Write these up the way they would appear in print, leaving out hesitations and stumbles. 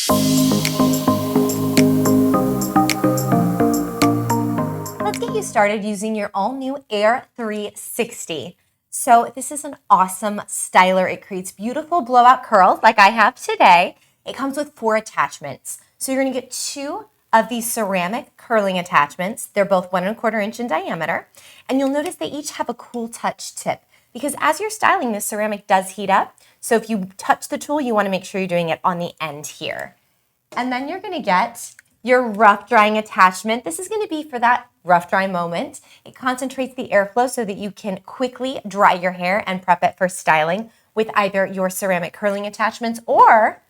Let's get you started using your all-new Aire 360. So this is an awesome styler. It creates beautiful blowout curls like I have today. It comes with 4 attachments. So you're going to get 2 of these ceramic curling attachments. They're both 1 1/4 inch in diameter. And you'll notice they each have a cool touch tip because as you're styling, this ceramic does heat up. So if you touch the tool, you want to make sure you're doing it on the end here. And then you're going to get your rough drying attachment. This is going to be for that rough dry moment. It concentrates the airflow so that you can quickly dry your hair and prep it for styling with either your ceramic curling attachments or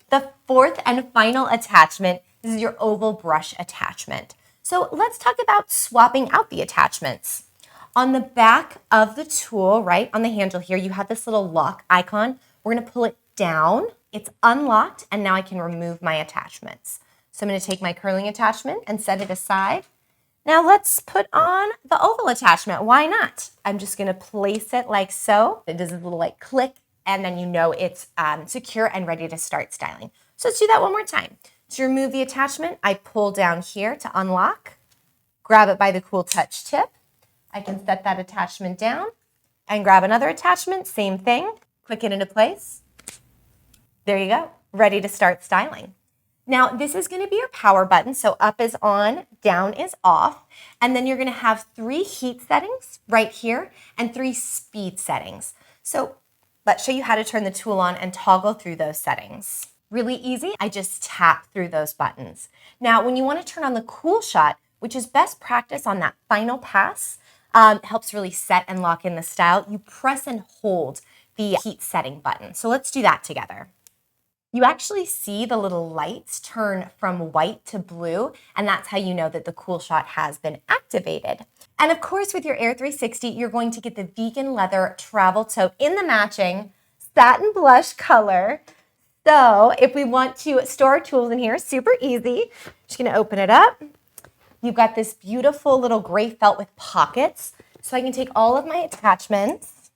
the 4th and final attachment. This is your oval brush attachment. So let's talk about swapping out the attachments. On the back of the tool, right on the handle here, you have this little lock icon. We're going to pull it down. It's unlocked, and now I can remove my attachments. So I'm going to take my curling attachment and set it aside. Now let's put on the oval attachment. Why not? I'm just going to place it like so. It does a little like click, and then you know it's secure and ready to start styling. So let's do that one more time. To remove the attachment, I pull down here to unlock, grab it by the cool touch tip. I can set that attachment down and grab another attachment, same thing, click it into place. There you go, ready to start styling. Now, this is going to be your power button. So up is on, down is off. And then you're going to have 3 heat settings right here and 3 speed settings. So let's show you how to turn the tool on and toggle through those settings. Really easy. I just tap through those buttons. Now, when you want to turn on the cool shot, which is best practice on that final pass, helps really set and lock in the style, you press and hold the heat setting button. So let's do that together. You actually see the little lights turn from white to blue, and that's how you know that the cool shot has been activated. And of course, with your Aire 360, you're going to get the vegan leather travel tote in the matching satin blush color. So if we want to store our tools in here, super easy. Just gonna open it up. You've got this beautiful little gray felt with pockets. So I can take all of my attachments,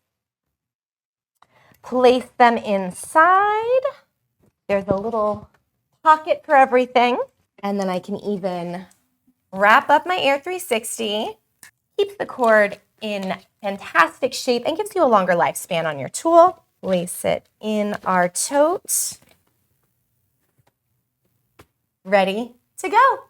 place them inside. There's a little pocket for everything. And then I can even wrap up my Aire 360. Keeps the cord in fantastic shape and gives you a longer lifespan on your tool. Place it in our tote. Ready to go.